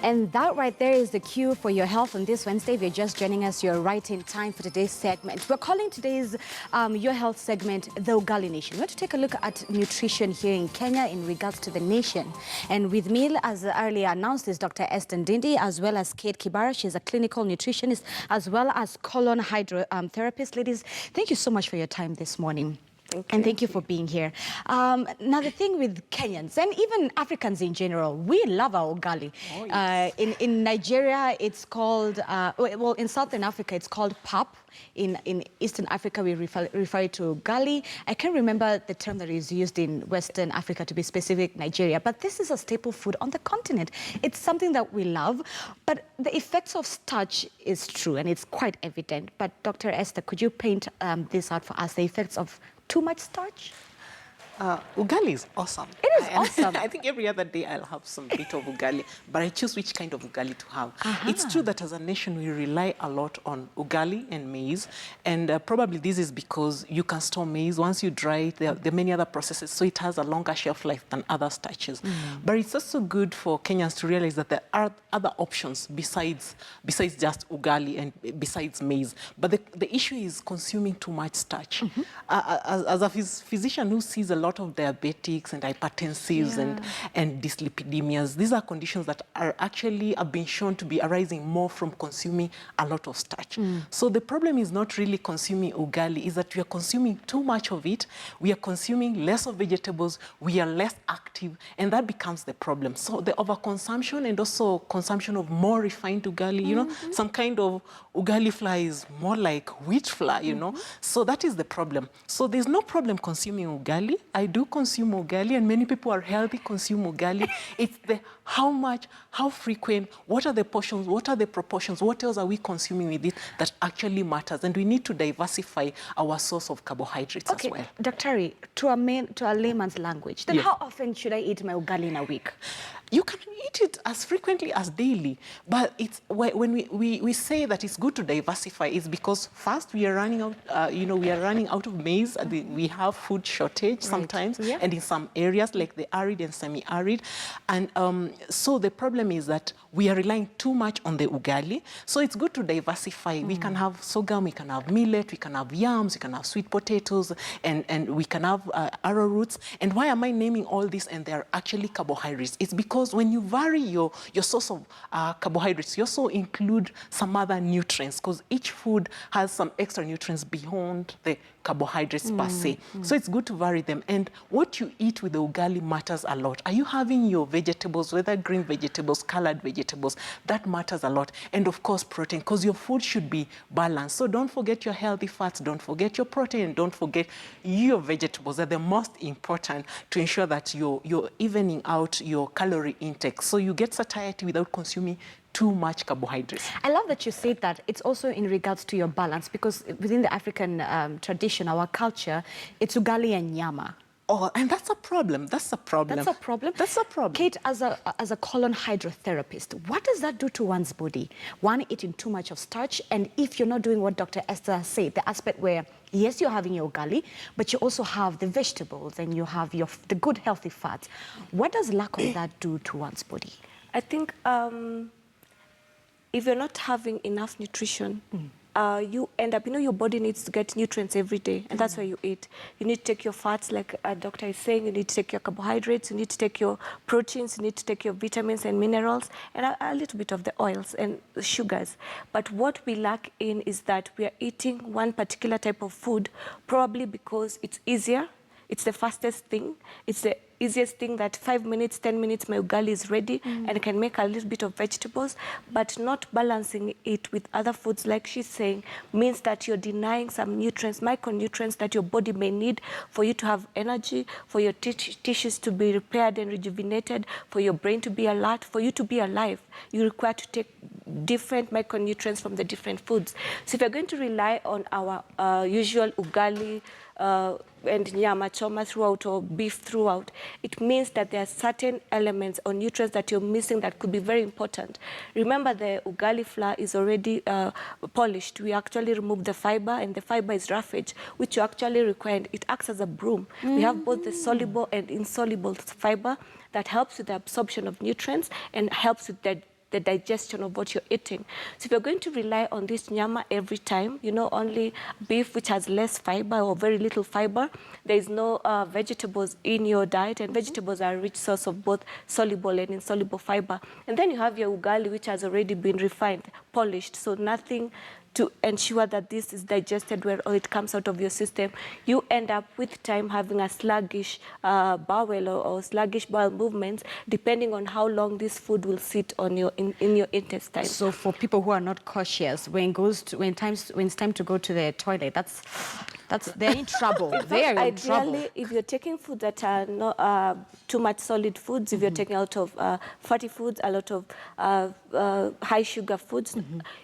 And that right there is the cue for your health on this Wednesday. If you're just joining us, you're right in time for today's segment. We're calling today's Your Health segment the Ugali Nation. We're going to take a look at nutrition here in Kenya in regards to the nation. And with me, as earlier announced, is Dr. Esther Ndindi, as well as Kate Kibara. She's a clinical nutritionist, as well as colon hydrotherapist. Ladies, thank you so much for your time this morning. And thank you for being here. Now, the thing with Kenyans and even Africans in general, we love our ugali. Oh, yes. In Nigeria, it's called, well, in Southern Africa, it's called pap. In Eastern Africa, we refer it to ugali. I can't remember the term that is used in Western Africa, to be specific, Nigeria. But this is a staple food on the continent. It's something that we love. But the effects of starch is true, and it's quite evident. But Dr. Esther, could you paint this out for us, the effects of too much starch? Ugali is awesome. It is awesome. I think every other day I'll have some bit of ugali, but I choose which kind of ugali to have. It's true that as a nation we rely a lot on ugali and maize, and probably this is because you can store maize. Once you dry it, there are many other processes, so it has a longer shelf life than other starches. But it's also good for Kenyans to realize that there are other options besides just ugali and besides maize. But the issue is consuming too much starch. As a physician who sees a lot of diabetics and hypertensives and dyslipidemias, these are conditions that are actually have been shown to be arising more from consuming a lot of starch. So the problem is not really consuming ugali, is that we are consuming too much of it, we are consuming less of vegetables, we are less active, and that becomes the problem. So the overconsumption and also consumption of more refined ugali, you know, some kind of ugali flour is more like wheat flour, you know, so that is the problem. So there's no problem consuming ugali. I do consume ugali, and many people are healthy, consume ugali. It's the how much, how frequent, what are the portions, what are the proportions, what else are we consuming with it that actually matters. And we need to diversify our source of carbohydrates as well. Dr. To a layman's language, then how often should I eat my ugali in a week? You can eat it as frequently as daily, but it's when we say that it's good to diversify, it's because first we are running out, we are running out of maize. We have food shortage sometimes, and in some areas like the arid and semi-arid, and so the problem is that we are relying too much on the ugali. So it's good to diversify. We can have sorghum, we can have millet, we can have yams, we can have sweet potatoes, and we can have arrowroots. And why am I naming all this? And they're actually carbohydrates. It's because when you vary your source of carbohydrates, you also include some other nutrients, because each food has some extra nutrients beyond the carbohydrates per se. So it's good to vary them. And what you eat with the ugali matters a lot. Are you having your vegetables, whether green vegetables, colored vegetables? That matters a lot. And of course, protein, because your food should be balanced. So don't forget your healthy fats, don't forget your protein, don't forget your vegetables. They're the most important to ensure that you're evening out your calorie intake, so you get satiety without consuming too much carbohydrates. I love that you said that. It's also in regards to your balance, because within the African tradition, our culture, it's ugali and nyama. Oh, and that's a problem. That's a problem. That's a problem? That's a problem. Kate, as a colon hydrotherapist, what does that do to one's body? One, eating too much of starch, and if you're not doing what Dr. Esther said, the aspect where, yes, you're having your ugali, but you also have the vegetables and you have the good healthy fats. What does lack of that do to one's body? I think if you're not having enough nutrition, you end up, your body needs to get nutrients every day, and that's why you eat. You need to take your fats, like a doctor is saying, you need to take your carbohydrates, you need to take your proteins, you need to take your vitamins and minerals, and a little bit of the oils and the sugars. But what we lack in is that we are eating one particular type of food, probably because it's easier, it's the fastest thing, it's the easiest thing that 5 minutes, 10 minutes, my ugali is ready, and I can make a little bit of vegetables, but not balancing it with other foods, like she's saying, means that you're denying some nutrients, micronutrients that your body may need for you to have energy, for your tissues to be repaired and rejuvenated, for your brain to be alert, for you to be alive. You require to take different micronutrients from the different foods. So if you're going to rely on our usual ugali, and nyama choma throughout, or beef throughout, it means that there are certain elements or nutrients that you're missing that could be very important. Remember, the ugali flour is already polished. We actually remove the fiber, and the fiber is roughage, which you actually require. It acts as a broom. We have both the soluble and insoluble fiber that helps with the absorption of nutrients and helps with the the digestion of what you're eating. So if you're going to rely on this nyama every time, you know, only beef which has less fiber or very little fiber, there is no vegetables in your diet, and vegetables are a rich source of both soluble and insoluble fiber. And then you have your ugali, which has already been refined, polished, so nothing to ensure that this is digested well or it comes out of your system. You end up with time having a sluggish bowel or sluggish bowel movements, depending on how long this food will sit on your in your intestine. So for people who are not cautious, when it's time to go to the toilet, they're in trouble. They're in trouble. Ideally, if you're taking food that are not too much solid foods, if you're taking a lot of fatty foods, a lot of high sugar foods,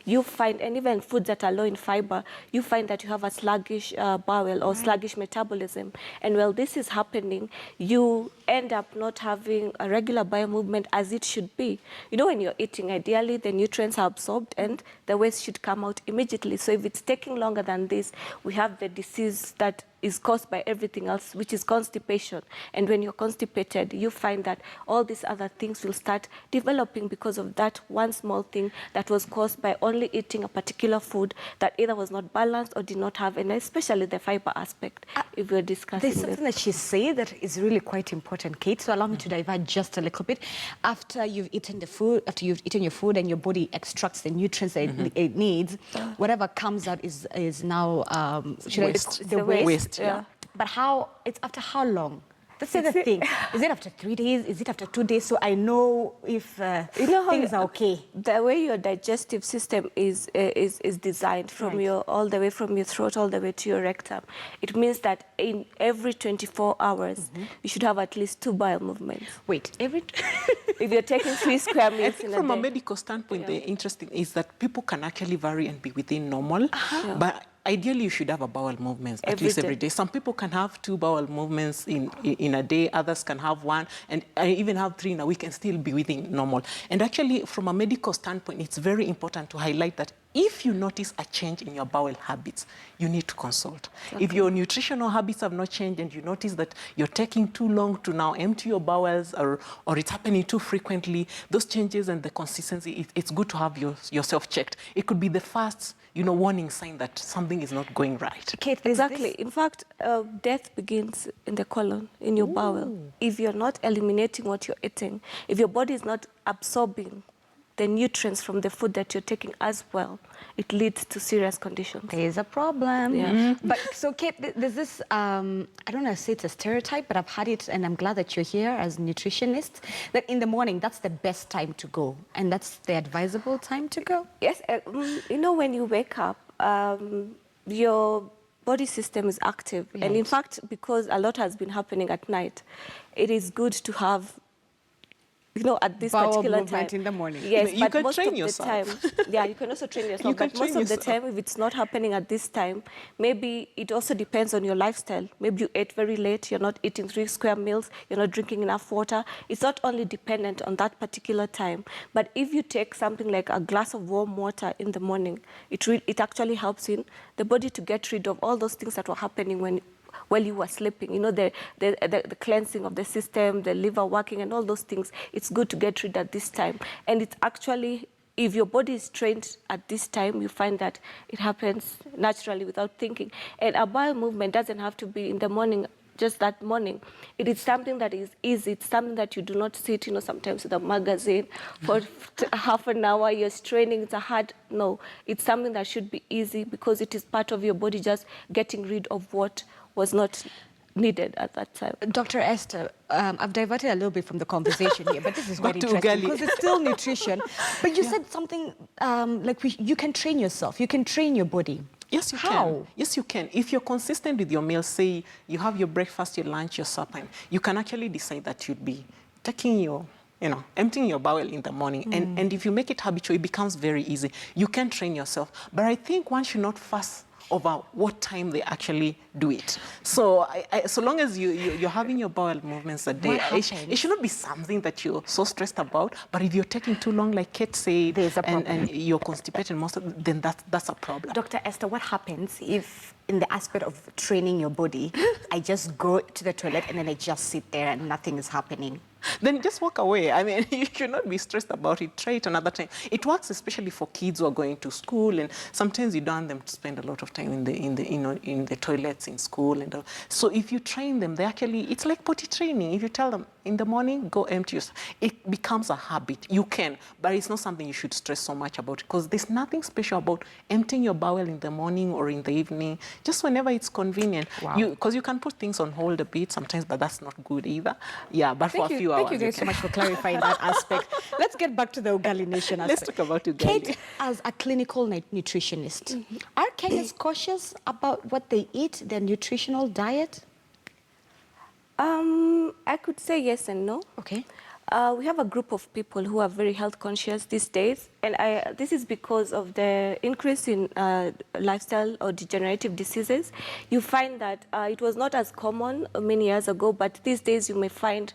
you find, and even foods that are low in fiber, you find that you have a sluggish bowel or sluggish metabolism. And while this is happening, you end up not having a regular bowel movement as it should be. You know, when you're eating, ideally the nutrients are absorbed and the waste should come out immediately. So if it's taking longer than this, we have the disease that is caused by everything else, which is constipation. And when you're constipated, you find that all these other things will start developing because of that one small thing that was caused by only eating a particular food that either was not balanced or did not have, and especially the fiber aspect, if we're discussing There's something that she said that is really quite important, Kate, so allow me to divert just a little bit. After you've eaten your food and your body extracts the nutrients that it needs, whatever comes out is now the waste. Yeah. But it's after how long? That's the other thing. Is it after 3 days? Is it after 2 days? So I know if things are okay. The way your digestive system is designed from all the way from your throat all the way to your rectum, it means that in every 24 hours, you should have at least 2 bowel movements. Wait, if you're taking 3 square meters I think from a medical standpoint, the interesting is that people can actually vary and be within normal, but ideally, you should have a bowel movement at least every day. Some people can have 2 bowel movements in a day. Others can have 1, and I even have 3 in a week and still be within normal. And actually, from a medical standpoint, it's very important to highlight that if you notice a change in your bowel habits, you need to consult. Okay. If your nutritional habits have not changed and you notice that you're taking too long to now empty your bowels or it's happening too frequently, those changes and the consistency, it's good to have yourself checked. It could be the first warning sign that something is not going right. Kate, exactly. In fact, death begins in the colon, in your bowel. If you're not eliminating what you're eating, if your body is not absorbing the nutrients from the food that you're taking as well, it leads to serious conditions. There's a problem. Yeah. But so, Kate, there's this, I don't know if it's a stereotype, but I've had it, and I'm glad that you're here as nutritionists, that in the morning, that's the best time to go, and that's the advisable time to go? Yes. When you wake up, your body system is active. Yes. And in fact, because a lot has been happening at night, it is good to have at this bowel particular movement time in the morning. Yes, you but can most train of yourself. the time, you can also train yourself. But most of the time, if it's not happening at this time, maybe it also depends on your lifestyle. Maybe you ate very late, you're not eating 3 square meals, you're not drinking enough water. It's not only dependent on that particular time, but if you take something like a glass of warm water in the morning, it actually helps in the body to get rid of all those things that were happening while you were sleeping, the cleansing of the system, the liver working and all those things. It's good to get rid at this time. And it's actually, if your body is trained at this time, you find that it happens naturally without thinking. And a bowel movement doesn't have to be in the morning, just that morning. It is something that is easy. It's something that you do not sit, sometimes with a magazine for half an hour, you're straining, it's a hard, no. It's something that should be easy because it is part of your body just getting rid of what was not needed at that time. Dr. Esther, I've diverted a little bit from the conversation here, but this is quite interesting because it's still nutrition. But you said something you can train yourself, you can train your body. Yes, you can. Yes, you can. If you're consistent with your meals, say you have your breakfast, your lunch, your supper, you can actually decide that you'd be taking your emptying your bowel in the morning. And if you make it habitual, it becomes very easy. You can train yourself. But I think one should not fuss over what time they actually do it. So so long as you're having your bowel movements a day, it should not be something that you're so stressed about. But if you're taking too long, like Kate said, and you're constipated then that's a problem. Dr. Esther, what happens if, in the aspect of training your body, I just go to the toilet and then I just sit there and nothing is happening? then just walk away. I mean, you should not be stressed about it. Try it another time. It works especially for kids who are going to school, and sometimes you don't want them to spend a lot of time in the toilets in school and all. So if you train them, it's like potty training. If you tell them in the morning, go empty yourself, it becomes a habit. You can, but it's not something you should stress so much about, because there's nothing special about emptying your bowel in the morning or in the evening, just whenever it's convenient. Wow. Because you can put things on hold a bit sometimes, but that's not good either. Yeah, but for a few hours. Thank you guys so much for clarifying that aspect. Let's get back to the ugali nation aspect. Let's talk about ugali. Kate, as a clinical nutritionist, are Kenyans cautious about what they eat, their nutritional diet? I could say yes and no. Okay. We have a group of people who are very health conscious these days, and this is because of the increase in lifestyle or degenerative diseases. You find that it was not as common many years ago, but these days you may find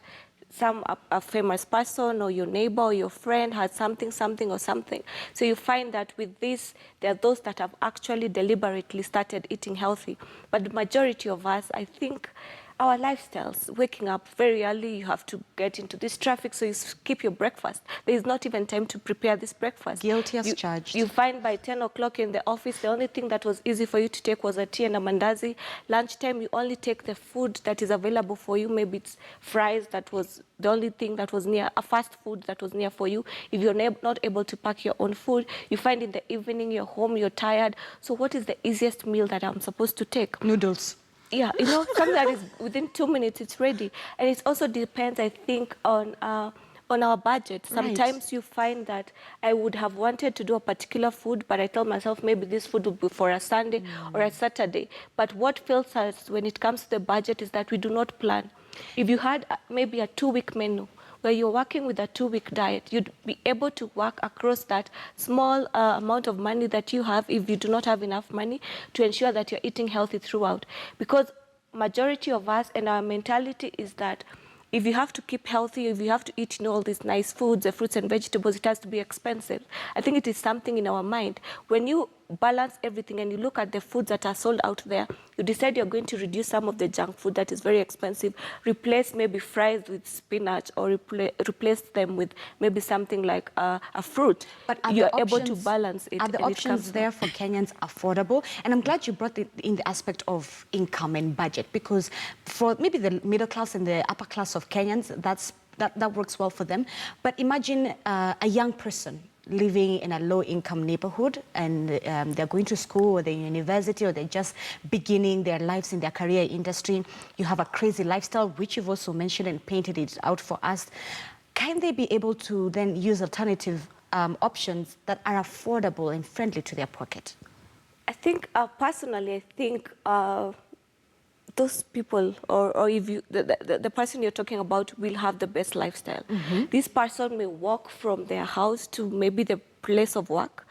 a famous person or your neighbor or your friend had something. So you find that with this, there are those that have actually deliberately started eating healthy. But the majority of us, I think, our lifestyles, waking up very early, you have to get into this traffic, so you skip your breakfast. There is not even time to prepare this breakfast. Guilty as charged. You find by 10 o'clock in the office, the only thing that was easy for you to take was a tea and a mandazi. Lunchtime, you only take the food that is available for you. Maybe it's fries, that was the only thing that was near, a fast food that was near for you. If you're not able to pack your own food, you find in the evening, you're home, you're tired. So what is the easiest meal that I'm supposed to take? Noodles. Yeah, you know, something that is within 2 minutes, it's ready. And it also depends, I think, on our budget. Sometimes you find that I would have wanted to do a particular food, but I tell myself maybe this food would be for a Sunday or a Saturday. But what fails us when it comes to the budget is that we do not plan. If you had maybe a 2-week menu, where you're working with a 2-week diet, you'd be able to work across that small amount of money that you have, if you do not have enough money, to ensure that you're eating healthy throughout. Because majority of us and our mentality is that if you have to keep healthy, if you have to eat all these nice foods, the fruits and vegetables, it has to be expensive. I think it is something in our mind. When you balance everything and you look at the foods that are sold out there, you decide you're going to reduce some of the junk food that is very expensive, replace maybe fries with spinach, or replace them with maybe something like a fruit. But you're able to balance it. Are the options there for Kenyans affordable? And I'm glad you brought it in the aspect of income and budget, because for maybe the middle class and the upper class of Kenyans, that works well for them. But imagine a young person living in a low-income neighborhood, and they're going to school or they're in university, or they're just beginning their lives in their career industry. You have a crazy lifestyle, which you've also mentioned and painted it out for us. Can they be able to then use alternative options that are affordable and friendly to their pocket? I think, personally, I think those people, or if you, the person you're talking about will have the best lifestyle. This person may walk from their house to maybe the place of work.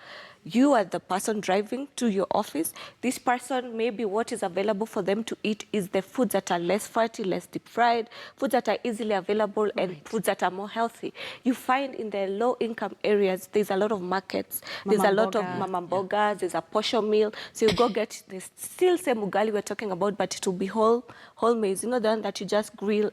You are the person driving to your office. This person, maybe what is available for them to eat is the foods that are less fatty, less deep fried, foods that are easily available, and foods that are more healthy. You find in the low income areas, there's a lot of markets. There's a lot of mama mbogas, there's a portion meal. So you go get the still same ugali we're talking about, but it will be whole maize. You know, the one that you just grill,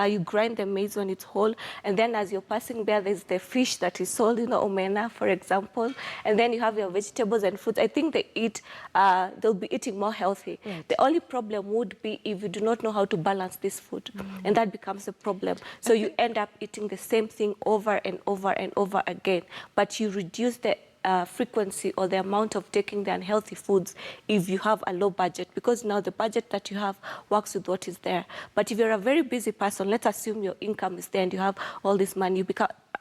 you grind the maize when it's whole. And then as you're passing there, there's the fish that is sold, you know, omena, for example. And then you have your vegetables and fruits. I think they'll be eating more healthy. Right. The only problem would be if you do not know how to balance this food, and that becomes a problem. So you end up eating the same thing over and over and over again, but you reduce the frequency or the amount of taking the unhealthy foods if you have a low budget, because now the budget that you have works with what is there. But if you're a very busy person, let's assume your income is there and you have all this money,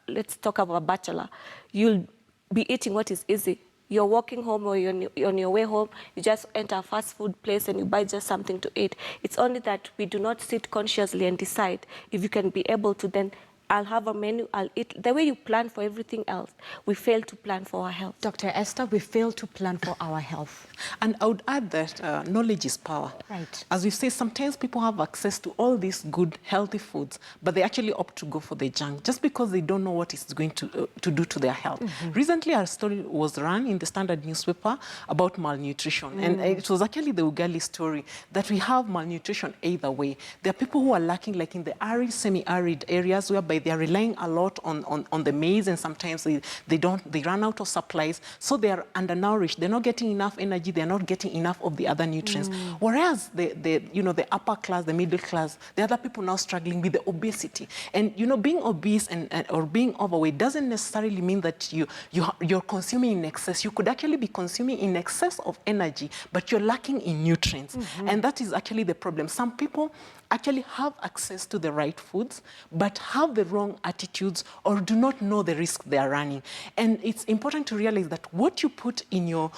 let's talk about a bachelor, you'll be eating what is easy. You're walking home or you're on your way home, you just enter a fast food place and you buy just something to eat. It's only that we do not sit consciously and decide if you can be able to then I'll have a menu, I'll eat. The way you plan for everything else, we fail to plan for our health. Dr. Esther, we fail to plan for our health. And I would add that knowledge is power. Right. As we say, sometimes people have access to all these good, healthy foods, but they actually opt to go for the junk just because they don't know what it's going to do to their health. Recently, a story was run in the Standard newspaper about malnutrition. And it was actually the ugali story that we have malnutrition either way. There are people who are lacking, like in the arid, semi-arid areas, whereby they are relying a lot on the maize, and sometimes they run out of supplies, so they are undernourished. They're not getting enough energy. They're not getting enough of the other nutrients. Whereas the upper class, the middle class, the other people now struggling with the obesity. And being obese or being overweight doesn't necessarily mean that you're consuming in excess. You could actually be consuming in excess of energy, but you're lacking in nutrients. And that is actually the problem. Some people actually have access to the right foods, but have the wrong attitudes or do not know the risk they are running. And it's important to realize that what you put into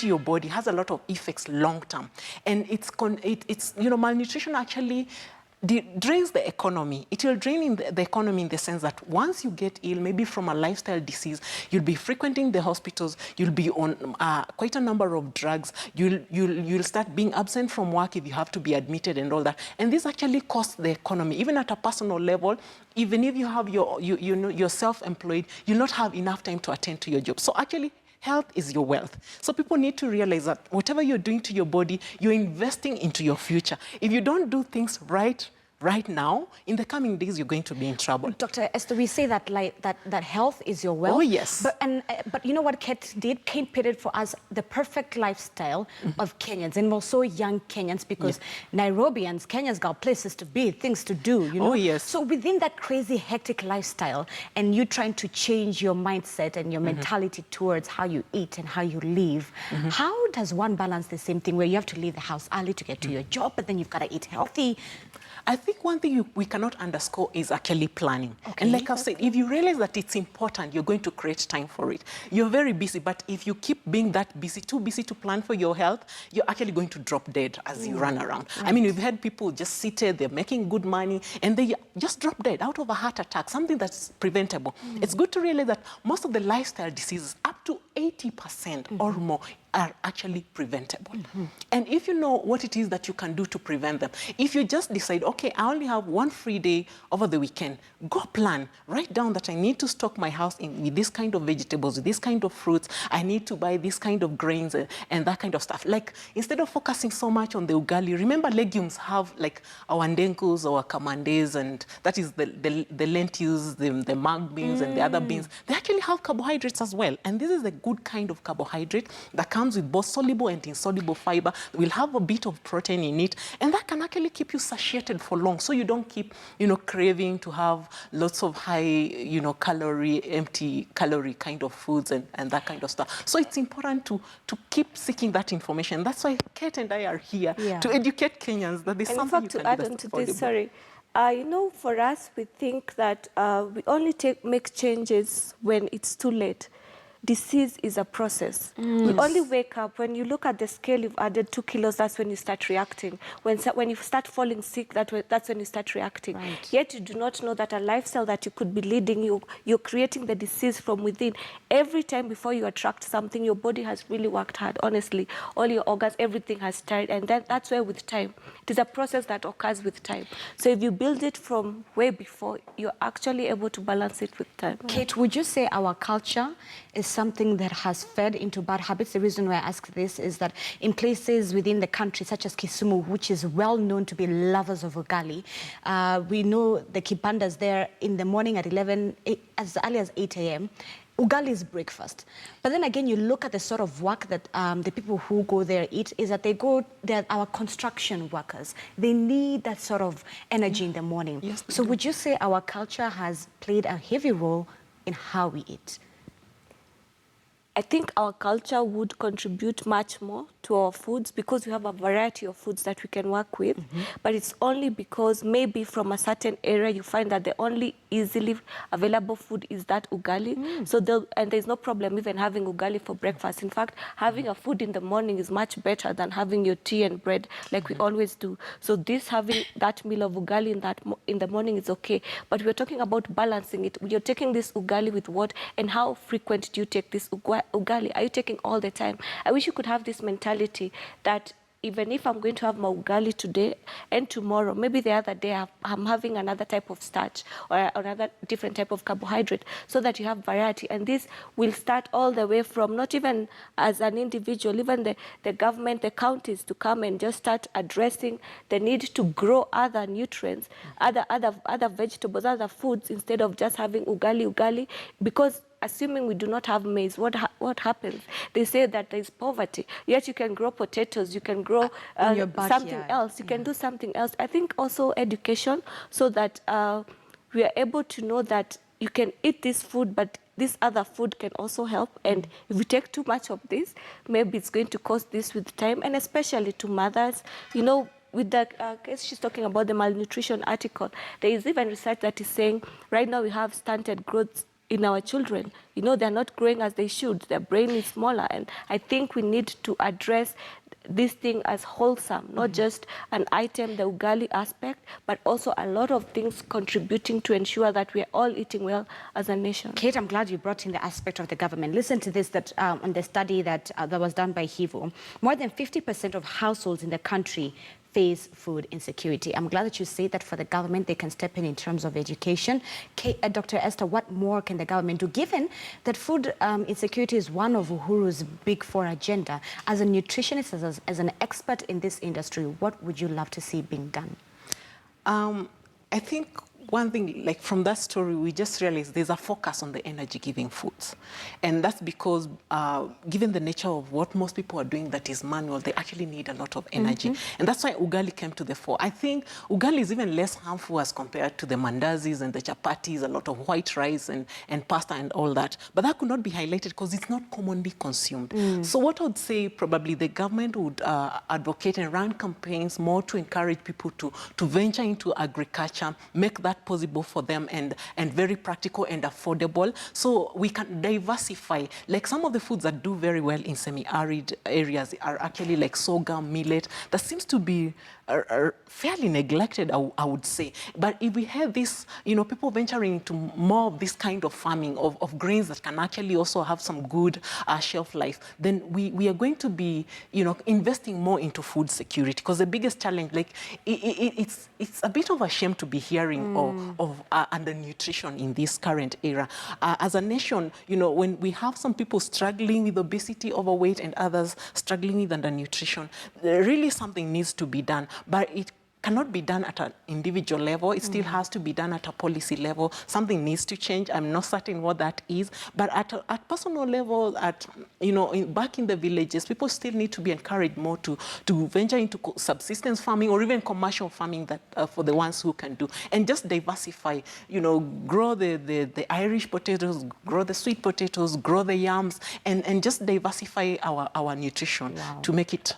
your body has a lot of effects long term. And it's malnutrition actually drains the economy. It will drain the economy in the sense that once you get ill, maybe from a lifestyle disease, you'll be frequenting the hospitals, you'll be on quite a number of drugs, you'll start being absent from work if you have to be admitted and all that. And this actually costs the economy. Even at a personal level, even if you have you're self-employed, you'll not have enough time to attend to your job. So actually, health is your wealth. So people need to realize that whatever you're doing to your body, you're investing into your future. If you don't do things right now, in the coming days, you're going to be in trouble. Dr. Esther, we say that that health is your wealth. Oh, yes. But you know what Kate did? Kate painted for us the perfect lifestyle of Kenyans, and also young Kenyans, because Nairobians, Kenyans got places to be, things to do, you know? Oh, yes. So within that crazy, hectic lifestyle, and you trying to change your mindset and your mentality towards how you eat and how you live, how does one balance the same thing where you have to leave the house early to get to your job, but then you've got to eat healthy? I think one thing we cannot underscore is actually planning. Okay. And like I've said, if you realize that it's important, you're going to create time for it. You're very busy, but if you keep being that busy, too busy to plan for your health, you're actually going to drop dead as you run around. Right. I mean, we've had people just seated, they're making good money, and they just drop dead out of a heart attack, something that's preventable. It's good to realize that most of the lifestyle diseases, up to 80% or more, are actually preventable. And if you know what it is that you can do to prevent them, if you just decide, okay, I only have one free day over the weekend, go plan. Write down that I need to stock my house with this kind of vegetables, with this kind of fruits. I need to buy this kind of grains and that kind of stuff. Like, instead of focusing so much on the ugali, remember legumes have like our ndenkus, our kamandes, and that is the lentils, the mung beans, and the other beans. They actually have carbohydrates as well. And this is a good kind of carbohydrate that comes with both soluble and insoluble fiber. Will have a bit of protein in it, and that can actually keep you satiated for long, so you don't keep, craving to have lots of high, empty calorie kind of foods and that kind of stuff. So it's important to keep seeking that information. That's why Kate and I are here to educate Kenyans that there's something you can do. And in fact, to add on to this, sorry, for us, we think that we only make changes when it's too late. Disease is a process. You only wake up when you look at the scale. You've added 2 kilos. That's when you start reacting. When you start falling sick, that's when you start reacting. Right. Yet you do not know that a lifestyle that you could be leading, you're creating the disease from within. Every time before you attract something, your body has really worked hard. Honestly, all your organs, everything has started, and that's where with time, it is a process that occurs with time. So if you build it from way before, you're actually able to balance it with time. Kate, would you say our culture is something that has fed into bad habits? The reason why I ask this is that in places within the country, such as Kisumu, which is well known to be lovers of ugali, we know the kibandas there in the morning at 11, as early as 8 a.m., ugali is breakfast. But then again, you look at the sort of work that the people who go there eat, is that they're our construction workers. They need that sort of energy in the morning. Yes, so would you say our culture has played a heavy role in how we eat? I think our culture would contribute much more to our foods because we have a variety of foods that we can work with. But it's only because maybe from a certain area you find that the only easily available food is that ugali. So and there's no problem even having ugali for breakfast. In fact, having a food in the morning is much better than having your tea and bread like we always do. So this having that meal of ugali in the morning is okay. But we're talking about balancing it. You're taking this ugali with what, and how frequent do you take this ugali? Are you taking all the time? I wish you could have this mentality that even if I'm going to have my ugali today and tomorrow, maybe the other day I'm having another type of starch or another different type of carbohydrate, so that you have variety. And this will start all the way from not even as an individual, even the government, the counties, to come and just start addressing the need to grow other nutrients, other vegetables, other foods, instead of just having ugali, because assuming we do not have maize, what happens? They say that there is poverty, yet you can grow potatoes, you can grow something else, you can do something else. I think also education, so that we are able to know that you can eat this food, but this other food can also help. And if we take too much of this, maybe it's going to cause this with time, and especially to mothers. You know, with the case she's talking about, the malnutrition article, there is even research that is saying right now we have stunted growth in our children. You know, they're not growing as they should. Their brain is smaller. And I think we need to address this thing as wholesome, not just an item, the ugali aspect, but also a lot of things contributing to ensure that we are all eating well as a nation. Kate, I'm glad you brought in the aspect of the government. Listen to this, that on the study that was done by HIVO, more than 50% of households in the country face food insecurity. I'm glad that you say that for the government, they can step in terms of education. Dr. Esther, what more can the government do, given that food insecurity is one of Uhuru's big four agenda? As a nutritionist, as an expert in this industry, what would you love to see being done? I think one thing, like from that story, we just realized there's a focus on the energy-giving foods. And that's because given the nature of what most people are doing that is manual, they actually need a lot of energy. And that's why ugali came to the fore. I think ugali is even less harmful as compared to the mandazis and the chapatis, a lot of white rice and pasta and all that. But that could not be highlighted because it's not commonly consumed. So what I would say, probably the government would advocate and run campaigns more to encourage people to venture into agriculture, make that possible for them, and very practical and affordable, so we can diversify. Like some of the foods that do very well in semi-arid areas are actually like sorghum, millet, that seems to be are fairly neglected, I would say. But if we have this, you know, people venturing into more of this kind of farming of grains that can actually also have some good shelf life, then we are going to be, you know, investing more into food security. Because the biggest challenge, like, it's a bit of a shame to be hearing of undernutrition in this current era. As a nation, you know, when we have some people struggling with obesity, overweight, and others struggling with undernutrition, really something needs to be done. But it cannot be done at an individual level. It still has to be done at a policy level. Something needs to change. I'm not certain what that is. But at personal level, you know, back in the villages, people still need to be encouraged more to venture into subsistence farming or even commercial farming, that for the ones who can do, and just diversify. You know, grow the Irish potatoes, grow the sweet potatoes, grow the yams, and just diversify our nutrition to make it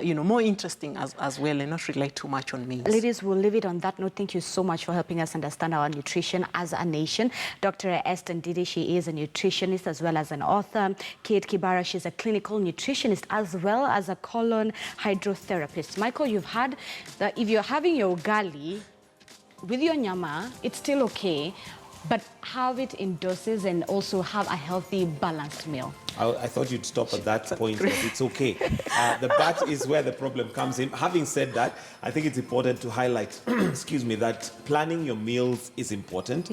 you know, more interesting as well, and not rely too much on maize. Ladies, we'll leave it on that note. Thank you so much for helping us understand our nutrition as a nation. Dr. Esther Ndidi, she is a nutritionist as well as an author. Kate Kibara, she's a clinical nutritionist as well as a colon hydrotherapist. Michael, you've had that if you're having your ugali with your nyama, it's still okay, but have it in doses and also have a healthy, balanced meal. I thought you'd stop at that point, but it's okay. The but is where the problem comes in. Having said that, I think it's important to highlight, excuse me, that planning your meals is important.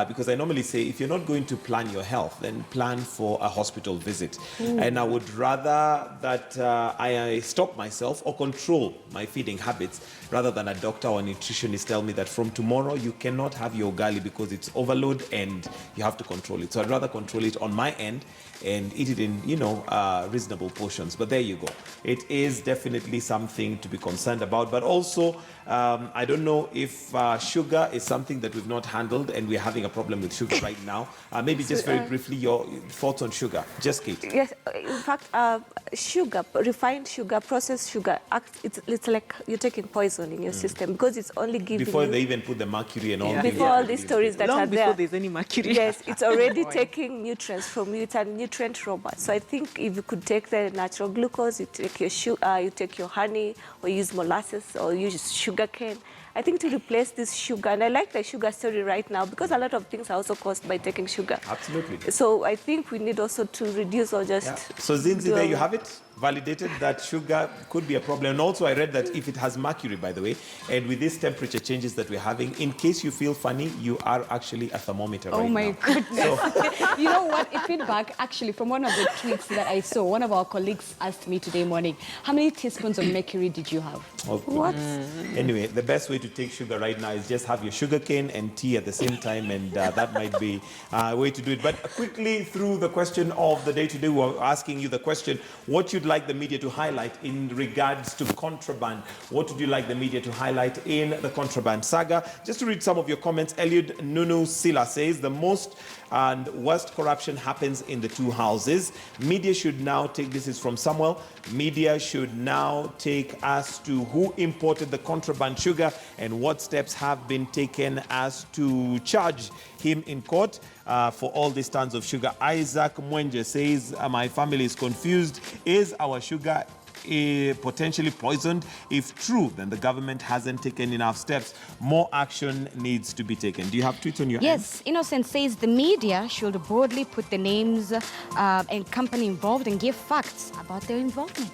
Because I normally say, if you're not going to plan your health, then plan for a hospital visit. And I would rather that I stop myself or control my feeding habits rather than a doctor or a nutritionist tell me that from tomorrow you cannot have your ugali because it's overload and you have to control it. So I'd rather control it on my end and eat it in, reasonable portions. But there you go. It is definitely something to be concerned about. But also, I don't know if sugar is something that we've not handled, and we're having a problem with sugar right now. Maybe just very briefly, your thoughts on sugar. Just Kate. Yes, in fact, sugar, refined sugar, processed sugar, it's like you're taking poison in your system, because it's only giving Before you, they even put the mercury and all. Yeah. before all these stories that Long are before there. there's any mercury. Yes, it's already taking nutrients from you. It's a nutrient robot. So I think if you could take the natural glucose, you take your you take your honey, or use molasses, or use sugar cane. I think to replace this sugar, and I like the sugar story right now, because a lot of things are also caused by taking sugar. Absolutely. So I think we need also to reduce or just... Yeah. So Zinzi, there you have it. Validated that sugar could be a problem. And also I read that if it has mercury, by the way, and with these temperature changes that we're having, in case you feel funny, you are actually a thermometer right now. Oh my goodness. You know what? A feedback actually from one of the tweets that I saw, one of our colleagues asked me today morning, how many teaspoons of mercury did you have? Oh, what? Anyway, the best way to take sugar right now is just have your sugar cane and tea at the same time, and that might be a way to do it. But quickly through the question of the day today, we're asking you the question, what you'd like the media to highlight in regards to contraband? What would you like the media to highlight in the contraband saga? Just to read some of your comments, Eliud Nunu Sila says, the most and worst corruption happens in the two houses. Media should now take, this is from Samuel, media should now take us to who imported the contraband sugar and what steps have been taken as to charge him in court for all these tons of sugar. Isaac Mwenje says, my family is confused. Is our sugar potentially poisoned? If true, then the government hasn't taken enough steps. More action needs to be taken. Do you have tweets on your end? Yes, Innocent says the media should boldly put the names and company involved and give facts about their involvement.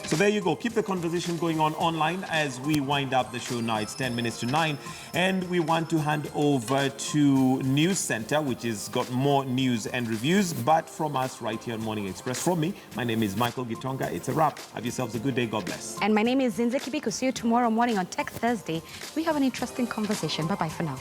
So there you go. Keep the conversation going on online as we wind up the show now. It's 10 minutes to 9. And we want to hand over to News Center, which has got more news and reviews. But from us right here on Morning Express, from me, my name is Michael Gitonga. It's a wrap. Have yourselves a good day. God bless. And my name is Zinze Kibiku. See you tomorrow morning on Tech Thursday. We have an interesting conversation. Bye-bye for now.